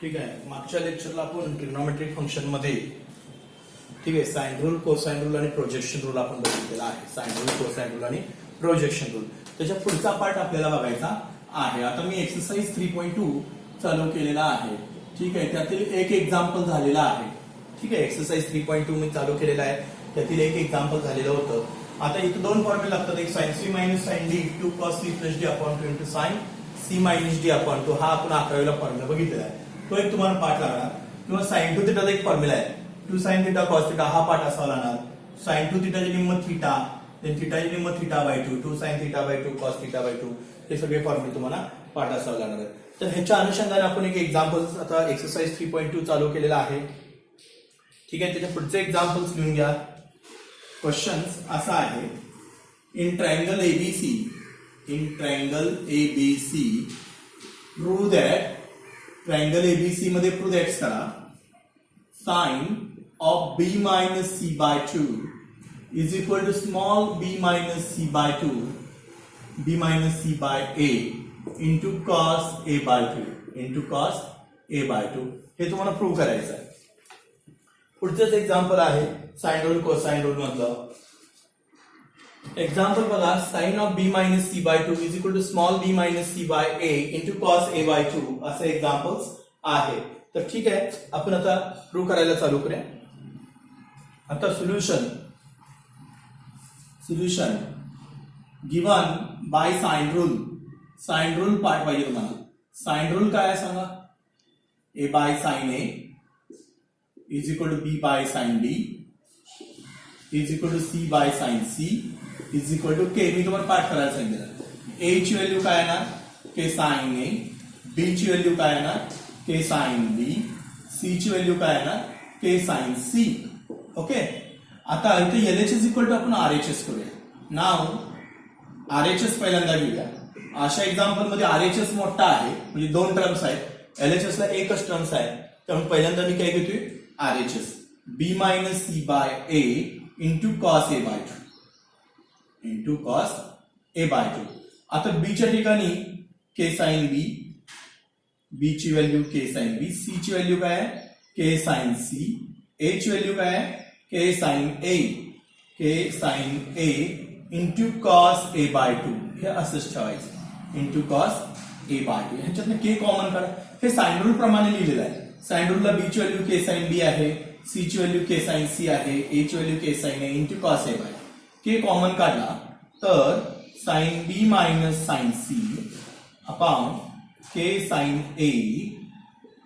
ठीक आहे. मागच्या लेक्चरला आपण ट्रिग्नोमेट्रिक फंक्शन मध्ये ठीक आहे साइन रूल, कोसाइन रूल आणि प्रोजेक्शन रूल आपण बघितलेला आहे. साइन रूल, कोसाइन रूल आणि प्रोजेक्शन रूल. त्याच्या पुढचा पार्ट आपल्याला बघायचा आहे. आता मी एक्सरसाइज 3.2 चालू केलेला आहे. ठीक आहे. त्यातील एक एक्झाम्पल झालेला आहे. ठीक आहे. एक्सरसाइज 3.2 मी चालू केलेला आहे. त्यातील एक एक्झाम्पल झालेलं होतं. आता इथे दोन फॉर्म्युले लागतात. एक sine C minus sign d two cos C plus d upon 2 into sine C minus d upon 2 हा आपण 11वीला फॉर्म्युला बघितलेला आहे. तो एक तुम्हाला पाठ लागणार. किंवा साइन टू थिटाचा एक फॉर्म्युला आहे. 2 साइन थिटा कॉस थिटा हा पाठ असावा लागणार. साइन टू थिटाची किंमत थिटा, देन थिटाची किंमत theta by 2, 2 sine theta by 2 cos theta by 2 हे सगळे फॉर्म्युले तुम्हाला पाठ असावा लागणार आहे. तर ह्याच्या अनुषंगाने आपण एक एक्झाम्पल आता एक्सरसाइज 3.2 चालू केलेला आहे. ठीक आहे. त्याच्या पुढचे एक्झाम्पल्स लिहून घ्या. क्वेश्चन्स असा आहे, in triangle ABC prove that triangle ABC मध्ये प्रूव्ह दॅट करा sine of B minus C by 2 is equal to small B minus C by 2 B minus C by A into cos A by 2 into cos A by 2 हे तुम्हाला prove करायचं आहे. पुढचंच example आहे sine rule, cosine rule मधलं. Example बघा, sine of B minus C by 2 is equal to small B minus C by A into cos A by 2 असे examples आहे. तर ठीक आहे, आपण आता प्रूव्ह करायला चालू करूया. आता solution given by sine rule. Sine rule part पाहिजे तुम्हाला. साइन रूल काय आहे सांगा. A by sine A is equal to B by sine D is equal to C by sine C is equal to K. मी तुम्हाला पाठ करायला सांगितलं. ए ची व्हॅल्यू काय येणार, के साइन ए. बी ची व्हॅल्यू काय येणार, के साइन बी. सी ची व्हॅल्यू काय येणार, के साइन सी. ओके. आता इथे एलएचएस इक्वल टू आपण आरएचएस करूया. नाव आरएचएस पहिल्यांदा घेऊया. अशा एक्झाम्पल मध्ये आरएचएस मोठा आहे म्हणजे दोन टर्म्स आहेत. एलएचएस ला एकच टर्म्स आहे. त्यामुळे पहिल्यांदा मी काय घेतोय RHS B minus C by A into cos A by 2 into cos A by 2. आता बी च्या ठिकाणी के साइन बी, बी ची value K sine B. C ची व्हॅल्यू काय आहे, के साइन सी. ए ची व्हॅल्यू काय आहे, K sine A. K sine A into cos A by 2 हे असंच ठेवायचं. इंटू कॉस ए बाय 2 ह्याच्यातनं के कॉमन काढा. हे साइन रूल प्रमाणे लिहिलेलं आहे. साइन रूलला बी ची व्हॅल्यू के साइन बी आहे, सी ची व्हॅल्यू के साइन सी आहे, ए ची value K sine A into cos A bye. K common काढला तर sign B minus sine C upon K sine A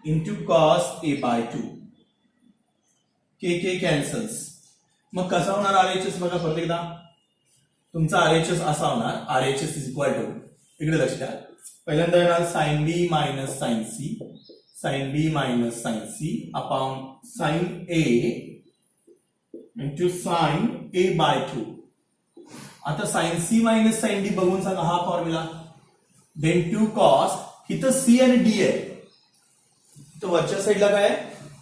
into cos A by 2. के कॅन्सल्स. मग कसा होणार RHS बघा परत एकदा. तुमचा आरएचएस असा होणार, आरएचएस इज इक्वल टू, इकडे लक्ष द्या, पहिल्यांदा येणार sine B minus sine C, sine B minus sine C upon sine A into sine A by 2. आता साइन सी मायनस साइन डी बघून सांगा हा फॉर्म्युला. देन 2 कॉस, इथं सी आणि डी आहे, तर वरच्या साईडला काय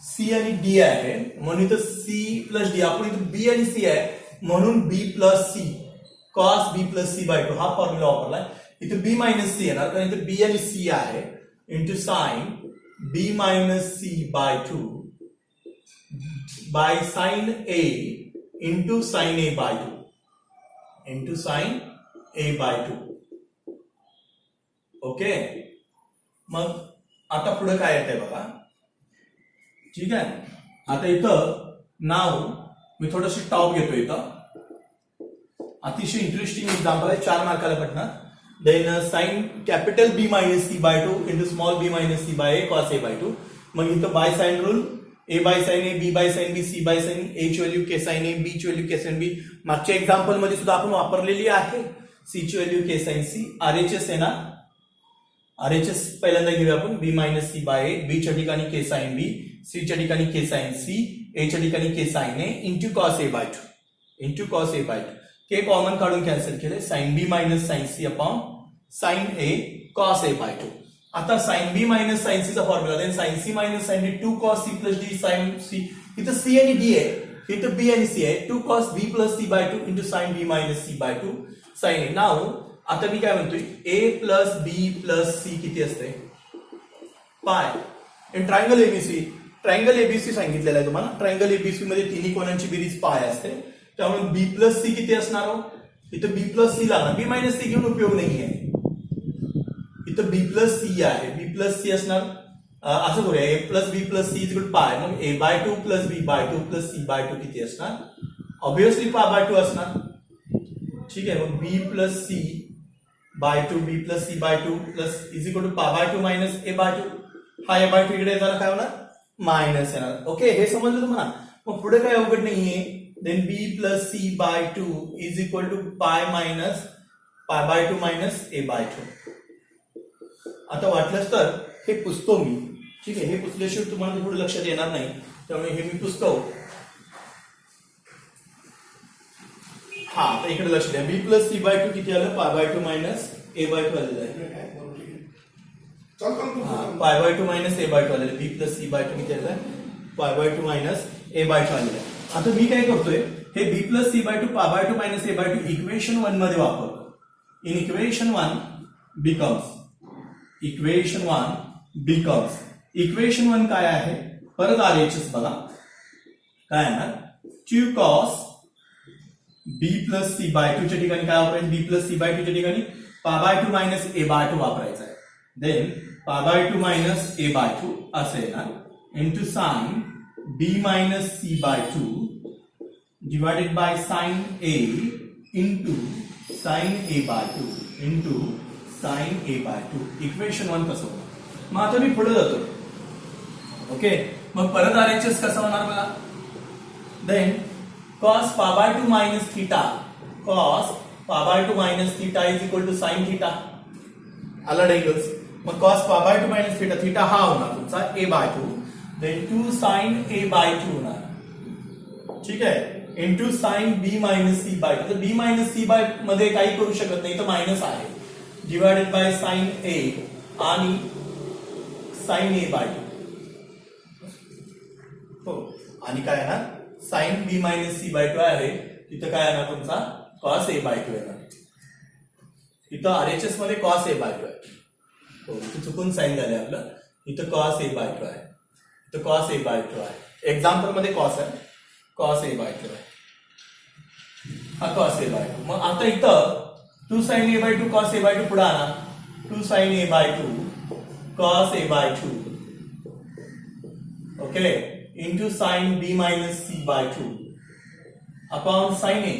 सी आणि डी आहे म्हणून इथं सी प्लस डी. आपण इथं बी आणि सी आहे म्हणून बी plus C, cos B plus C by 2 हा फॉर्म्युला वापरलाय. इथे बी मायनस सी येणार कारण इथे बी आणि सी आहे. Into sine B minus C by 2 by sine A into sine A by 2 into sine A by 2. Okay. मग आता पुढे काय येतंय बघा. ठीक आहे. आता इथं नाव मी थोडंसं टॉप घेतो. इथं अतिशय इंटरेस्टिंग एक्झाम्पल आहे, 4 मार्काला पडणार. Then sine capital B minus C by 2 into small B minus C by A cos A by 2. मग इथं by sine rule, A by sine A, B by sine B, C by sine A ची value K sine A, B ची value K sine बी. मागच्या example मध्ये सुद्धा आपण वापरलेली आहे. सी ची value K sine C. RHS आहे ना, आरएचएस पहिल्यांदा घेऊया आपण. बी मायनस सी बाय ए, बी च्या ठिकाणी के साइन बी, सी च्या ठिकाणी के साइन सी, ए च्या ठिकाणी K sine A into cos A by 2 into cos A by 2. K common काढून कॅन्सल केले. Sine B minus sine C upon sine A cos A by 2. आता sine B minus sine C चा formula. Then sine C minus sign D 2 cos C plus D sine C. इथं C आणि D आहे, इथं B आणि C आहे. 2 cos B plus C by 2 into sine B minus C by 2 sine ए. नाव आता मी काय म्हणतोय, ए प्लस बी प्लस सी किती असते, पाय. इन ट्रायंगल एबीसी सांगितलेलं आहे तुम्हाला. ट्रायंगल एबीसी मध्ये तिन्ही कोणांची बेरीज पाय असते, त्यामुळे बी प्लस सी किती असणार हो? इथं बी प्लस सी लागणार, बी मायनस सी घेऊन उपयोग नाहीये. इथं बी प्लस सी आहे, बी प्लस सी असणार. असं करूया, A plus B plus C is pi, मग A by 2 plus B by 2 plus C by 2 किती असणार? ऑब्विसली पाय बाय 2 असणार. ठीक आहे, मग B plus C by 2, B plus C by 2 plus is equal to pi by 2 minus A by 2. हा ए by 2 इकडे येताना काय होणार? मायनस येणार. ओके, हे समजलं तुम्हाला. मग पुढे काय अवघड नाहीये. Then B plus C by 2 is equal to pi by 2 minus A by 2. आता वाटलंच तर हे पुसतो मी. ठीक आहे, हे पुसल्याशिवाय तुम्हाला पुढे लक्षात येणार नाही, त्यामुळे हे मी पुसतो. हा, आता इकडे लक्ष द्या. बी प्लस सी बाय 2 किती आलं? पाय बाय 2 मायनस ए बाय 2 आलेलं आहे. पाय बाय 2 मायनस ए बाय 2 आलेलं. बी प्लस सी बाय 2 किती आलेलं आहे? पाय बाय 2 मायनस ए बाय 2 आलेलं आहे. आता मी काय करतोय, हे B plus C by 2 pi by 2 minus A by 2 equation 1 मध्ये वापरतो. इन इक्वेशन 1 बिकम्स इक्वेशन 1 काय आहे? परत आरएचएस बघा काय आहे. 2 cos B plus C by 2 च्या ठिकाणी काय वापरायचं? बी प्लस सी बाय 2 च्या ठिकाणी पाय बाय 2 मायनस ए बाय 2 वापरायचं आहे. देन पाय बाय 2 मायनस ए बाय 2 असं येणार into sine B minus C by 2 divided by sine A into sine A by 2 into sine A by 2. Equation 1 कसं होणार? मग आता मी पुढे जातो. ओके, मग परत आरएचएस कसं होणार बघा. Then cos pi by 2 minus theta, cos pi by 2 minus theta is equal to sine theta. आला डेंगल्स. मग cos pi by 2 minus theta, theta हा होणार तुमचा ए by 2. Then 2 sine A by 2 होणार. ठीक आहे, into sine B minus C by 2. तर बी मायनस सी बाय मध्ये काही करू शकत नाही, तर मायनस आहे. डिवायडेड बाय साइन ए आणि साइन ए बाय 2. हो, आणि काय येणार? Sine B minus C by 2 आहे, तिथं काय येणार तुमचा? कॉस ए बाय 2 येणार. इथं आरएचएस मध्ये कॉस ए बाय 2 आहे. हो, इथं चुकून साइन झाले आपलं. इथं कॉस ए बाय 2 आहे, इथं कॉस ए बाय 2 आहे. एक्झाम्पल मध्ये कॉस आहे, कॉस ए बाय 2 आहे. हा कॉस ए बाय 2. मग आता इथं 2 sine A by 2 cos A by 2 पुढे आणा. 2 sine A by 2 cos A by 2. Okay, into sine B minus C by 2 upon sine A.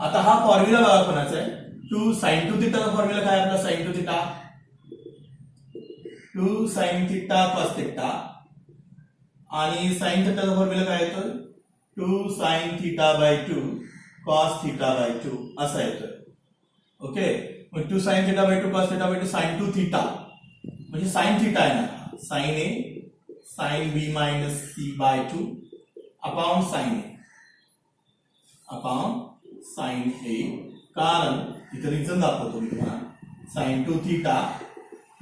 आता हा फॉर्म्युला बघा कोणाचा आहे? 2 साइन 2 थिटाचा फॉर्म्युला काय आपला? Sine 2 theta, 2 sine theta cos theta. आणि साइन थिटाचा फॉर्म्युला काय येतो? 2 sine theta by 2 cos theta by 2 असा येतोय. ओके, मग 2 sine theta by 2 cos theta by 2 sine 2 theta म्हणजे साइन थिटा आहे ना. Sine A sine B minus C by 2 upon sine A. कारण इथं रिझन दाखवतो मी तुम्हाला. Sine 2 theta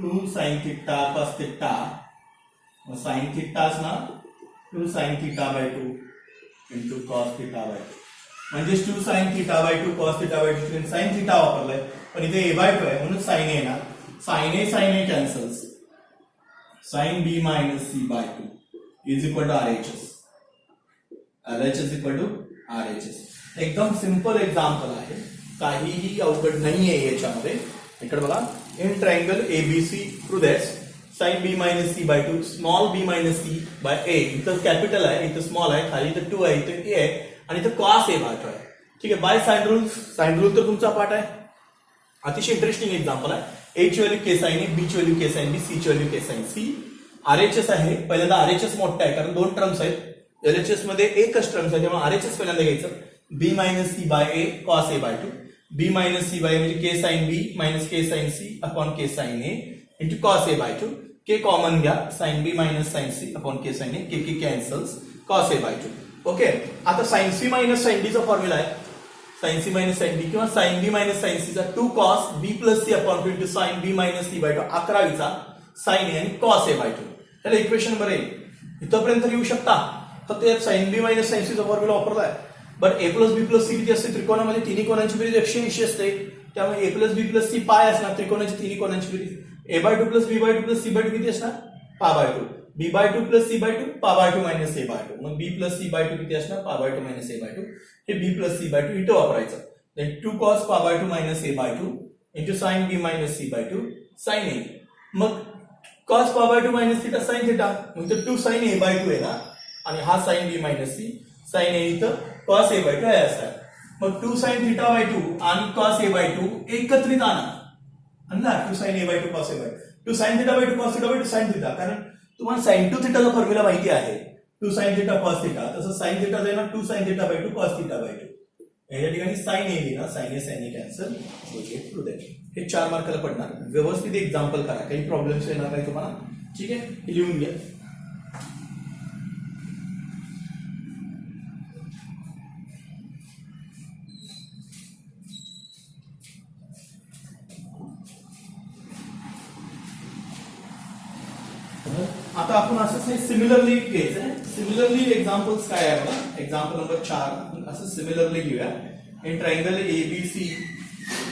2 sine theta cos theta, मग साइन थिटा असणार 2 sine theta by 2 into cos theta by 2. म्हणजे 2 sine theta by 2 cos theta by 2 sine theta वापरलाय, पण इथे ए बाय 2 आहे म्हणून साइन ए येणार. Sine A cancels. Sine B minus C by 2 is equal to RHS. LHS equal to RHS. एकदम simple example आहे, काहीही अवघड नाहीये याच्यामध्ये. इकडे बघा, in triangle ABC through that sine B minus C by 2 small B minus C by A. इथं capital आहे, इथं स्मॉल आहे, खाली इथं 2 आहे, इथं ए आहे आणि इथं कॉस ए बाय 2 आहे. ठीक आहे, बाय साइन रूल तर तुमचा पाठ आहे. अतिशय इंटरेस्टिंग एक्झाम्पल आहे. ए ची value K sine A, B ची value K sine B, C ची value K sine C. RHS आहे, पहिल्यांदा आरएचएस मोठा आहे कारण 2 टर्म्स आहेत. एलएचएस मध्ये एकच टर्म्स आहे, त्यामुळे आरएचएस पहिल्यांदा घ्यायचं. B minus C by A cos A by 2, B minus C by A म्हणजे K sine B minus K sine C upon K sine A into cos A by 2. K common घ्या, sine B minus sine C upon K sine A, K cancels, cos A by 2. Okay, आता sign C minus sign D चा formula आहे. Sine C minus sign D किंवा sign B minus sine C चा 2 cos B plus C upon 2 into sine B minus C by 2. 11वीचा sine A आणि cos A by 2. त्याला equation number 1 इथपर्यंत येऊ शकता. फक्त यात sine B minus sine C चा फॉर्म्युला वापरलाय. But A plus B plus C किती असते? त्रिकोणामध्ये तिन्ही कोणांची बेरीज 180 असते, त्यामुळे A plus B plus C pi असणार त्रिकोणाची तिन्ही कोणांची बेरीज. A by two plus B by two plus C by two किती असणार pi by two B by two plus C by two pi by two minus A by two मग B plus C by two किती असणार pi by two minus A by two हे B plus C by two इथं वापरायचं then 2 cos pi by two minus A by two into sine B minus C by two sine A मग cos pi by two minus theta sine theta मग तर 2 sine A by two आहे ना आणि हा sine B minus C sine A इथं cos A by two आहे असणार मग 2 साइन थिटा बाय टू आणि cos ए बाय टू एकत्रित आणा ना 2 sine A by two cos A by two sine theta by two cos theta by two sine theta कारण तुम्हाला साइन टू थिटाचा फॉर्म्युला माहिती आहे 2 साइन थिटा cos थिटा तसं साइन थिटा आहे ना 2 sine theta by two cos theta by two या ठिकाणी साइन ए लिहिना sine A cancel through that हे 4 मार्काला पडणार व्यवस्थित एक्झाम्पल करा काही प्रॉब्लेम्स येणार नाही तुम्हाला ठीक आहे हे लिहून घ्या आता आपण असं सिमिलरली घ्यायचं सिमिलरली एक्झाम्पल्स काय आहे बघा एक्झाम्पल नंबर 4 असं सिमिलरली घेऊया in triangle ABC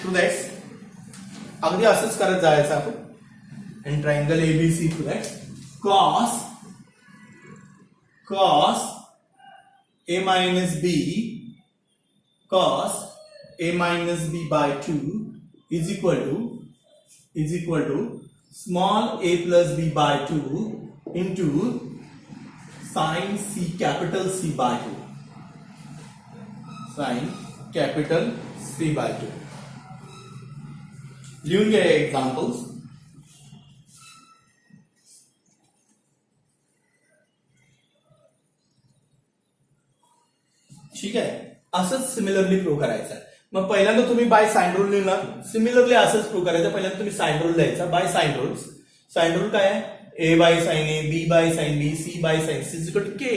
to that अगदी असंच करत जायचं आपण in triangle ABC to that cos a minus b cos a minus b by 2 is equal to small a plus b by 2 into sin c capital C by 2 sin capital C by 2 लिहून घ्या examples ठीक आहे असंच similarly prove करायचं मग पहिल्यांदा तुम्ही by sine rule लिहिणार सिमिलरली असंच प्रूव्ह करायचं पहिल्यांदा तुम्ही साइन रूल लिहायचा बाय साइन रूल काय आहे A by sine A B by sine B C by sine C is equal to K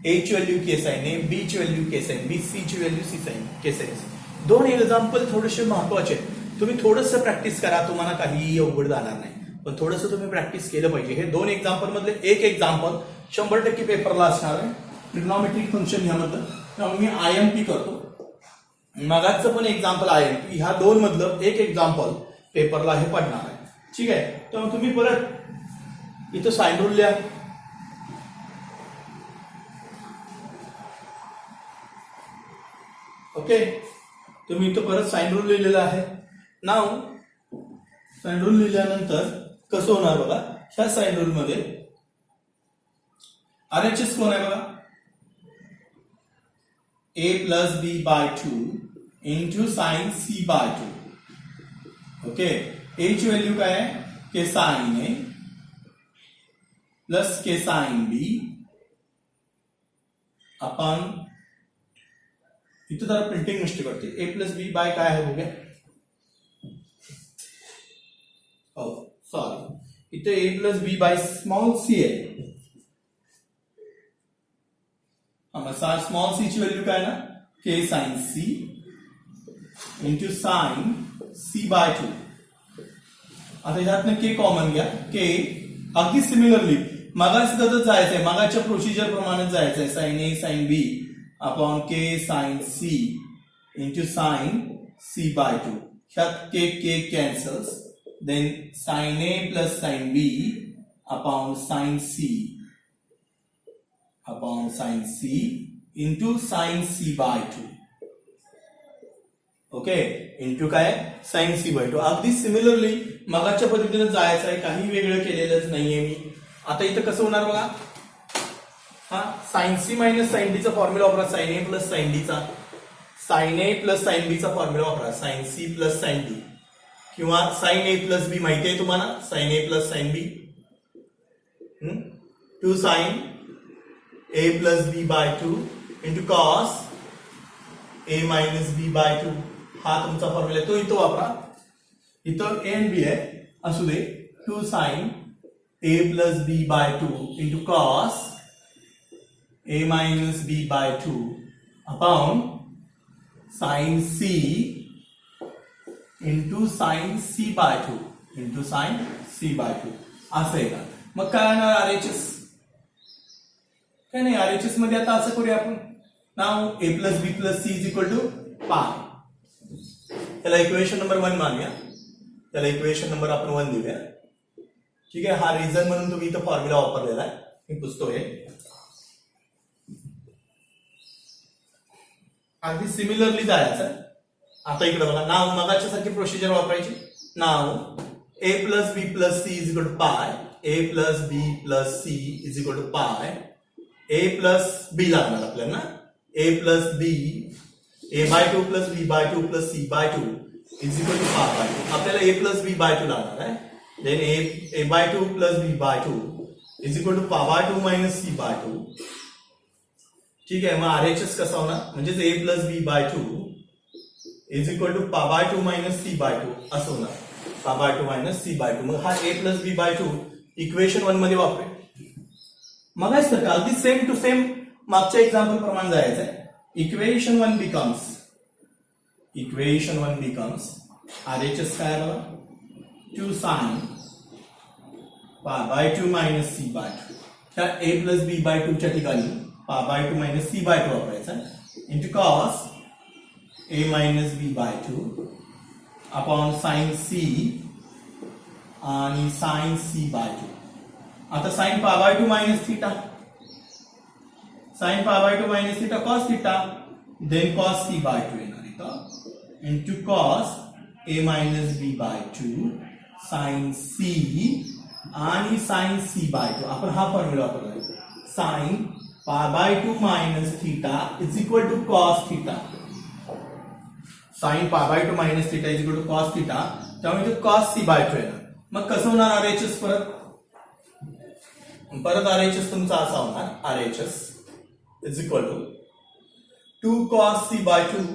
A ची value K sine A B ची value K sine B C ची value C sine K sine दोन example थोडेसे महत्वाचे तुम्ही थोडंसं practice करा तुम्हाला काही अवघड जाणार नाही पण थोडंसं तुम्ही प्रॅक्टिस केलं पाहिजे हे दोन एक्झाम्पल मधले एक एक्झाम्पल 100% पेपरला असणार आहे ट्रिग्नॉमेट्रिक फंक्शन ह्यामधलं त्यामुळे मी आयएमपी करतो मगाचं पण एक्झाम्पल आयएमपी ह्या दोन मधलं एक एक्झाम्पल पेपरला हे पडणार आहे ठीक आहे तर तुम्ही परत इथं साइन रूल लिहा ओके तुम्ही इथं परत साइन रूल लिहिलेला आहे नाव साइन रूल लिहिल्यानंतर कसं होणार बघा ह्या साइन रूल मध्ये आरएचएस कोण आहे बघा a plus b by 2 into sin c by 2 okay a ची व्हॅल्यू काय आहे K sine A plus K sine B upon इथं जरा प्रिंटिंग मिस्टेक करते a प्लस बी बाय काय आहे बघूया हो सॉरी इथे a plus B by small C आहे स्मॉल सी ची व्हॅल्यू काय ना K sine C into sine C by 2 आता ह्यातनं के कॉमन घ्या के अगदी सिमिलरली मागास तसंच जायचंय मागाच्या प्रोसिजर प्रमाणे जायचंय sine A sine B upon K sine C into sine C by 2 ह्यात K cancels then sine A plus sine B upon sine C upon sin c into sin c by 2 okay into काय sin c by 2 अगदी similarly मगाच्या पद्धतीने जायचं आहे काही वेगळं केलेलंच नाहीये मी आता इथं कसं होणार बघा हा sin c minus sin d चा फॉर्म्युला वापरा sin a plus sin d चा sin a plus sin b चा फॉर्म्युला वापरा sin c plus sin d किंवा sin a प्लस b माहिती आहे तुम्हाला sin a plus sin b 2 sin a plus b by 2 into cos a minus b by 2 हा तुमचा formula तो इथं वापरा इथं a and b आहे असू दे 2 sin a plus b by 2 into cos a minus b by 2 upon sin c into sin c by 2 into sin c by 2 असं आहे का मग काय येणार आरएचएस काय नाही आरएचएस मध्ये आता असं करूया आपण नाव A plus B plus C is equal to pi त्याला इक्वेशन नंबर 1 मानूया त्याला इक्वेशन नंबर आपण 1 देऊया ठीक आहे, हा रिझन म्हणून तुम्ही इथं फॉर्म्युला वापरलेला आहे, मी पुसतोय. अगदी सिमिलरली जायचं. आता इकडे बघा, नाव मगाच्या सारखी प्रोसिजर वापरायची. नाव a plus B plus C is equal to pi, a plus B plus C is equal to pi, a plus B लागणार आपल्याला ना, a plus B, a by 2 plus B by 2 plus C by 2 is equal to pi by 2. आपल्याला a plus B by 2 लागणार आहे. Then a by 2 plus B by 2 is equal to pi by 2 minus C by 2. ठीक आहे, मग RHS कसा होणार, म्हणजेच a plus B by 2 is equal to pi by 2 minus C by 2 असं होणार. पा बाय 2 मायनस सी बाय 2. मग हा a plus B by 2 equation 1 मध्ये वापरेल. मग तर अगदी सेम टू सेम मागच्या एक्झाम्पल प्रमाणे जायचं आहे. इक्वेशन 1 बिकम्स आरएचएस काय बघा, 2 sign pi by 2 minus C by 2. त्या a प्लस बी बाय 2 च्या ठिकाणी pi by 2 minus C by 2 वापरायचा into cos a minus B by 2 upon sine C आणि साइन सी बाय 2. आता sine pi by 2 minus theta, sine pi by 2 minus theta cos theta, then cos C by 2 येणार इथं into cos a minus B by 2 sine C आणि sine C by 2. आपण हा formula वापरला, sine pi by 2 minus theta is equal to cos theta. Sine pi by 2 minus theta is equal to cos theta, त्यामुळे cos C by 2 येणार. मग कसं होणार RHS, परत आरएचएस तुमचा असा होणार, RHS is equal to 2 cos C by 2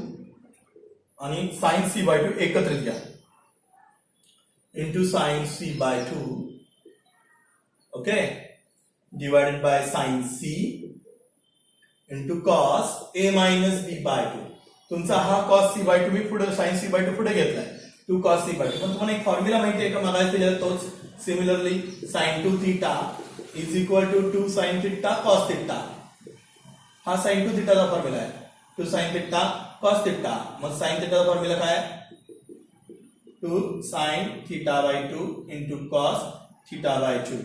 आणि साइन सी बाय 2 एकत्रित घ्या into sine C by 2, okay, divided by sine C into cos a minus B by 2. तुमचा हा कॉस सी बाय 2 मी पुढे साइन सी बाय 2 पुढे घेतलाय, 2 cos C by 2. पण तुम्हाला एक फॉर्म्युला माहिती आहे का, मला दिलेला तोच. Similarly sine 2 theta is equal to 2 sine theta cos theta. हा साइन 2 थीटाचा फॉर्म्युला आहे, 2 साइन थीटा कॉस थीटा. मग साइन थीटाचा फॉर्म्युला काय, 2 sine theta by 2 into cos theta by 2.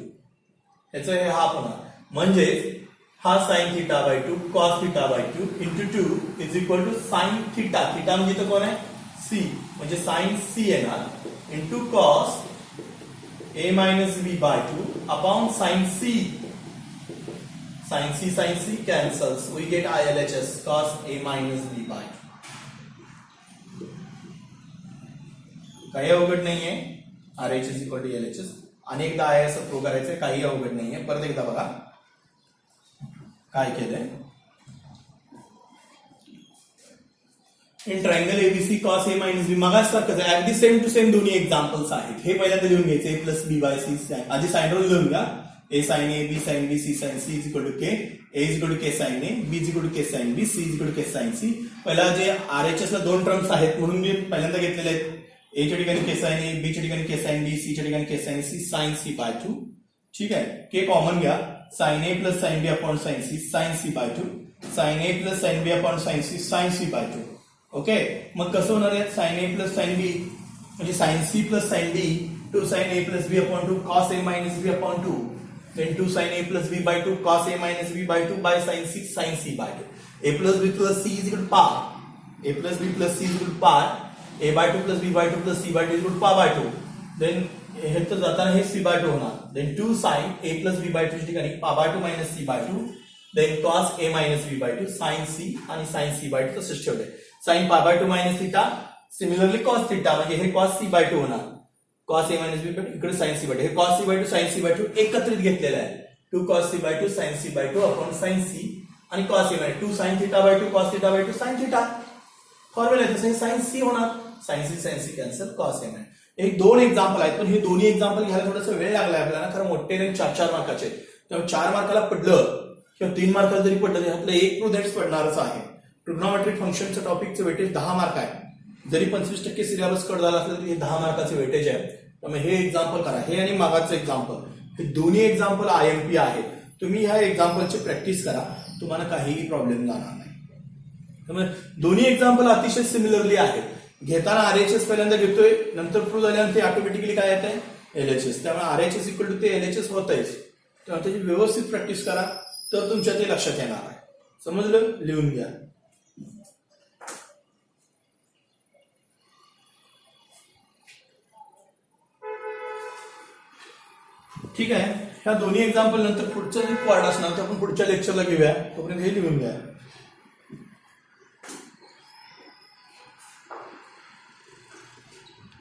याचं हे हाफ होणार, म्हणजे हा sine theta by 2 cos theta by 2 into 2 is equal to sine theta. Theta म्हणजे इथं कोण आहे, सी, म्हणजे साइन सी येणार into cos a minus B by 2 upon sine C. Sine C cancels, we get ILHS cos a minus B by 2. काही अवघड नाहीये, RHS equal to LHS. अनेकदा आहे असं प्रूव्ह करायचंय, काही अवघड नाहीये. परत एकदा बघा काय केलंय. In triangle ABC cos A minus B, मगासारखंच आहे, अगदी सेम टू सेम दोन्ही एक्झाम्पल्स आहेत. हे पहिल्यांदा लिहून घ्यायचे, A plus B by C. आधी साइन रूल लिहून घ्या, A sine A, B sine B, C sine C is equal to K, A is equal to K sine A, B is equal to K sine B, C is equal to K sine C. पहिला जे RHS ला 2 terms आहेत म्हणून मी पहिल्यांदा घेतलेले आहेत. ए च्या ठिकाणी के साइन ए, बी च्या ठिकाणी के साइन बी, सी च्या ठिकाणी K sine C, sine C by 2. ठीक आहे, के कॉमन घ्या, sine A plus sine B upon sine C, sine C by 2, sine A plus sine B upon sine C, sine C by 2. Okay, मग कसं होणार आहे, sine A plus sine B म्हणजे sine C plus sine B, 2 sine A plus B upon 2 cos A minus B upon 2, then 2 sine A plus B by 2 cos A minus B by 2 by sine C by 2. A plus B plus C is equal to pi, A plus B plus C is equal to pi, A by 2 plus B by 2 plus C by 2 is equal to pi by 2. Then हे तर जाताना हे C by 2 होणार. Then 2 sine A plus B by 2 च्या ठिकाणी pi by 2 minus C by 2, then cos A minus B by 2 sine C आणि sine C by 2 तसंच ठेवलंय. Sine pi by 2 minus theta, similarly cos theta, म्हणजे हे cos C by 2 होणार, cos A minus B by 2, इकडे sine C by 2. हे cos C by 2 sine C by 2 एकत्रित घेतलेलं आहे, 2 cos C by 2 sine C by 2 upon sine C आणि cos A by 2 sine theta by 2 cos theta by 2 sine theta. Formula आहे तसं sine C होणार, sine C cancel, cos A by. एक 2 example आहेत, पण हे दोन्ही एक्झाम्पल घ्यायला थोडासा वेळ लागला आपल्याला, कारण मोठे 4 मार्काचे. त्यामुळे 4 मार्काला पडलं किंवा 3 मार्काला जरी पडलं तरी आपलं 1 टू दॅट्स पडणारच आहे. ट्रिग्नोमेट्रिक फंक्शनचं टॉपिकचं वेटेज 10 मार्क आहे. जरी 25% सिलेबस कट झाला असलं तरी हे 10 मार्काचे वेटेज आहे. त्यामुळे हे एक्झाम्पल करा, हे आणि मागाचं एक्झाम्पल, हे दोन्ही एक्झाम्पल IMP आहेत. तुम्ही ह्या एक्झाम्पलची प्रॅक्टिस करा, तुम्हाला काहीही प्रॉब्लेम जाणार नाही. त्यामुळे दोन्ही एक्झाम्पल अतिशय सिमिलरली आहेत. घेताना RHS पहिल्यांदा घेतोय, नंतर प्रूव्ह झाल्यानंतर ऑटोमॅटिकली काय येत आहे, LHS. त्यामुळे RHS इक्वल टू ते LHS होतच. तेव्हा त्याची व्यवस्थित प्रॅक्टिस करा तर तुमच्या ते लक्षात येणार आहे. समजलं? लिहून घ्या. ठीक आहे. ह्या दोन्ही एक्झाम्पल नंतर पुढचं जे पार्ट असणार ते आपण पुढच्या लेक्चरला घेऊया. तोपर्यंत हे लिहून घ्या.